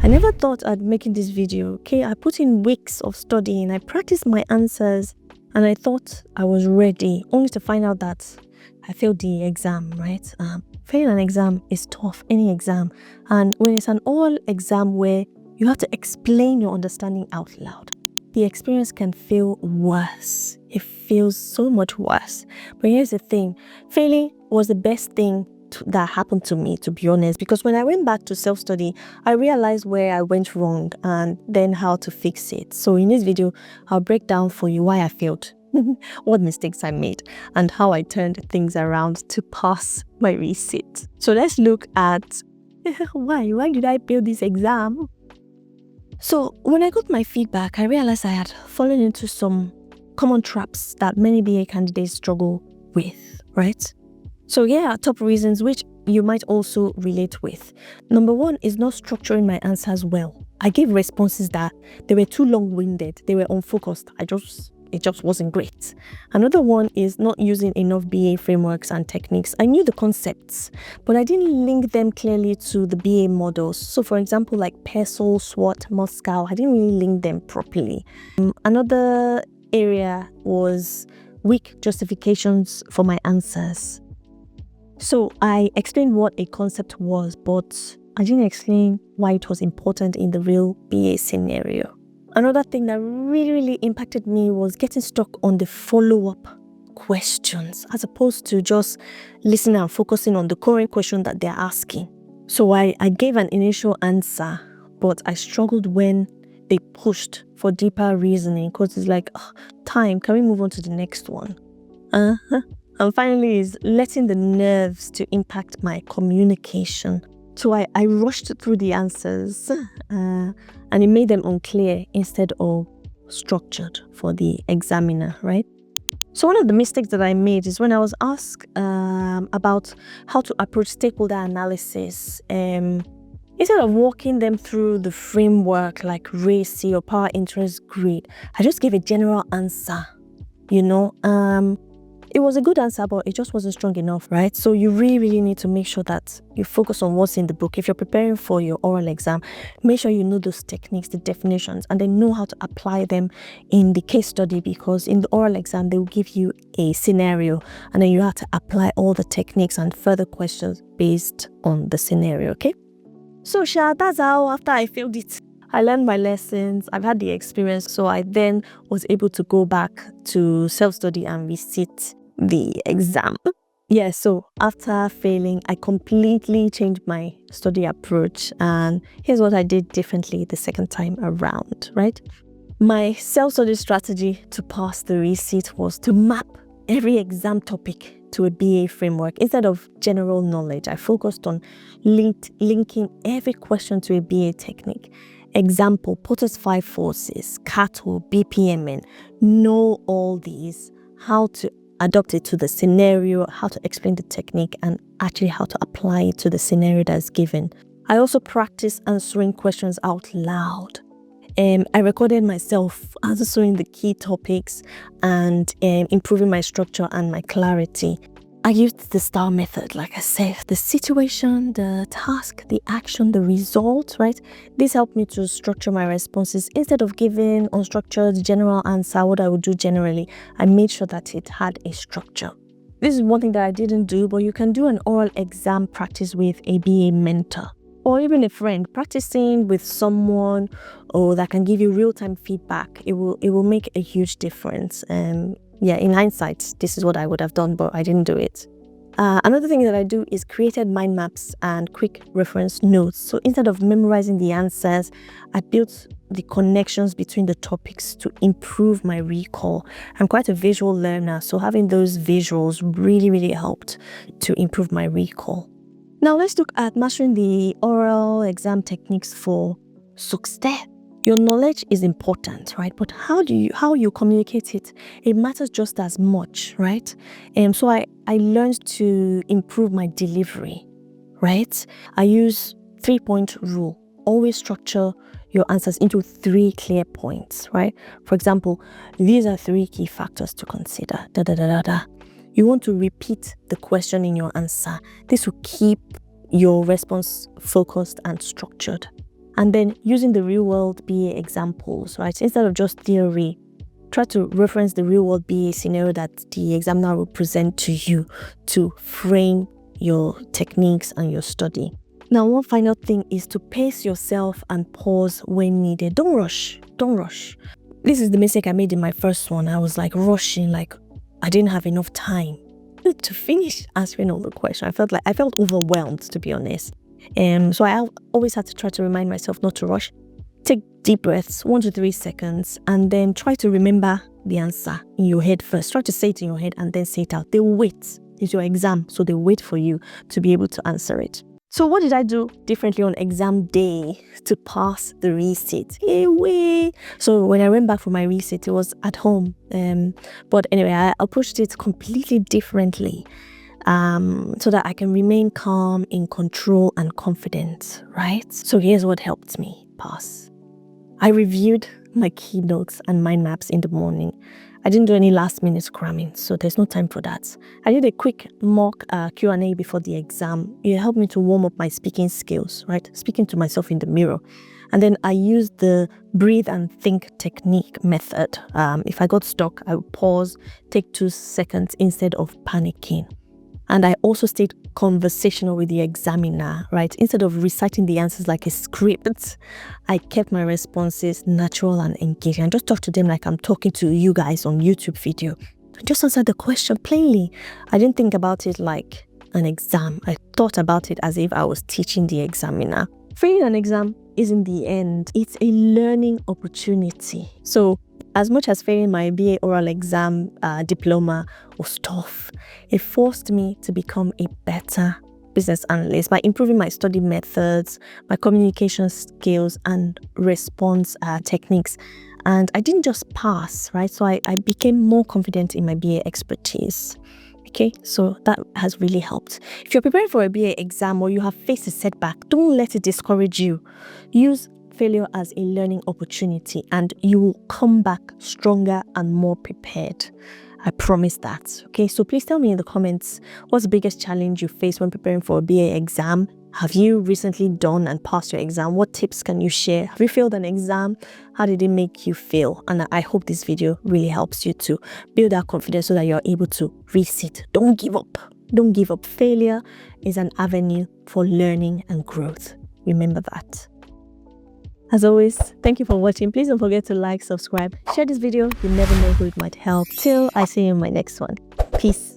I never thought I'd making this video, okay? I put in weeks of studying, I practiced my answers, and I thought I was ready, only to find out that I failed the exam, right? Failing an exam is tough, any exam. And when it's an oral exam where you have to explain your understanding out loud, the experience can feel worse. It feels so much worse. But here's the thing, failing was the best thing that happened to me, to be honest, because when I went back to self-study, I realized where I went wrong and then how to fix it. So in this video, I'll break down for you why I failed, what mistakes I made, and how I turned things around to pass my resit. So let's look at why did I fail this exam? So when I got my feedback, I realized I had fallen into some common traps that many BA candidates struggle with, right? So here are top reasons which you might also relate with. Number one is not structuring my answers well. I gave responses that they were too long-winded, they were unfocused. It just wasn't great. Another one is not using enough BA frameworks and techniques. I knew the concepts, but I didn't link them clearly to the BA models. So for example, like PESTLE, SWOT, Moscow, I didn't really link them properly. Another area was weak justifications for my answers. So I explained what a concept was, but I didn't explain why it was important in the real BA scenario. Another thing that really impacted me was getting stuck on the follow-up questions as opposed to just listening and focusing on the current question that they're asking. So I gave an initial answer, but I struggled when they pushed for deeper reasoning because it's like, time, can we move on to the next one? And finally is letting the nerves to impact my communication. So I rushed through the answers and it made them unclear instead of structured for the examiner, right? So one of the mistakes that I made is when I was asked about how to approach stakeholder analysis. Instead of walking them through the framework like resit or power interest grid, I just gave a general answer, It was a good answer, but it just wasn't strong enough, right? So you really need to make sure that you focus on what's in the book. If you're preparing for your oral exam, make sure you know those techniques, the definitions, and then know how to apply them in the case study, because in the oral exam, they will give you a scenario and then you have to apply all the techniques and further questions based on the scenario, okay? So that's how, after I failed it, I learned my lessons, I've had the experience, so I then was able to go back to self-study and resit the exam. Yeah, so after failing, I completely changed my study approach, and here's what I did differently the second time around, right? My self-study strategy to pass the resit was to map every exam topic to a BA framework. Instead of general knowledge, I focused on linking every question to a BA technique. Example, Potter's 5 forces, CATO, BPMN. Know all these, how to adopt it to the scenario, how to explain the technique, and actually how to apply it to the scenario that's given. I also practice answering questions out loud. I recorded myself answering the key topics and improving my structure and my clarity. I used the STAR method, like I said, the situation, the task, the action, the result, right? This helped me to structure my responses. Instead of giving unstructured general answer, what I would do generally, I made sure that it had a structure. This is one thing that I didn't do, but you can do an oral exam practice with a BA mentor or even a friend. Practicing with someone that can give you real-time feedback, it will make a huge difference. Yeah, in hindsight, this is what I would have done, but I didn't do it. Another thing that I do is created mind maps and quick reference notes. So instead of memorizing the answers, I built the connections between the topics to improve my recall. I'm quite a visual learner, so having those visuals really helped to improve my recall. Now let's look at mastering the oral exam techniques for success. Your knowledge is important, right? But how you communicate it, it matters just as much, right? So I learned to improve my delivery, right? I use 3-point rule. Always structure your answers into 3 clear points, right? For example, these are 3 key factors to consider. You want to repeat the question in your answer. This will keep your response focused and structured. And then using the real world BA examples, right? Instead of just theory, try to reference the real world BA scenario that the examiner will present to you to frame your techniques and your study. Now, one final thing is to pace yourself and pause when needed. Don't rush. This is the mistake I made in my first one. I was like rushing, like I didn't have enough time to finish answering all the questions. I felt overwhelmed, to be honest. So I always had to try to remind myself not to rush. Take deep breaths, 1 to 3 seconds, and then try to remember the answer in your head first. Try to say it in your head and then say it out. They wait. It's your exam, so they wait for you to be able to answer it. So what did I do differently on exam day to pass the resit? So when I went back for my resit, it was at home. But anyway, I approached it completely differently so that I can remain calm, in control, and confident, right? So here's what helped me pass. I reviewed my keynotes and mind maps in the morning. I didn't do any last minute cramming, so there's no time for that. I did a quick mock Q&A before the exam. It helped me to warm up my speaking skills, right? Speaking to myself in the mirror. And then I used the breathe and think technique method. If I got stuck, I would pause, take 2 seconds instead of panicking. And I also stayed conversational with the examiner, right? Instead of reciting the answers like a script, I kept my responses natural and engaging. I just talked to them like I'm talking to you guys on YouTube video. I just answered the question plainly. I didn't think about it like an exam. I thought about it as if I was teaching the examiner. Failing an exam isn't the end. It's a learning opportunity. So as much as failing my BA Oral exam diploma was tough, it forced me to become a better business analyst by improving my study methods, my communication skills, and response techniques. And I didn't just pass, right? So I became more confident in my BA expertise. Okay, so that has really helped. If you're preparing for a BA exam or you have faced a setback, don't let it discourage you. Use failure as a learning opportunity and you will come back stronger and more prepared. I promise that. Okay, so please tell me in the comments, what's the biggest challenge you face when preparing for a BA exam? Have you recently done and passed your exam? What tips can you share? Have you failed an exam? How did it make you feel? And I hope this video really helps you to build that confidence so that you're able to resit. Don't give up. Don't give up. Failure is an avenue for learning and growth. Remember that. As always, thank you for watching. Please don't forget to like, subscribe, share this video. You never know who it might help. Till I see you in my next one. Peace.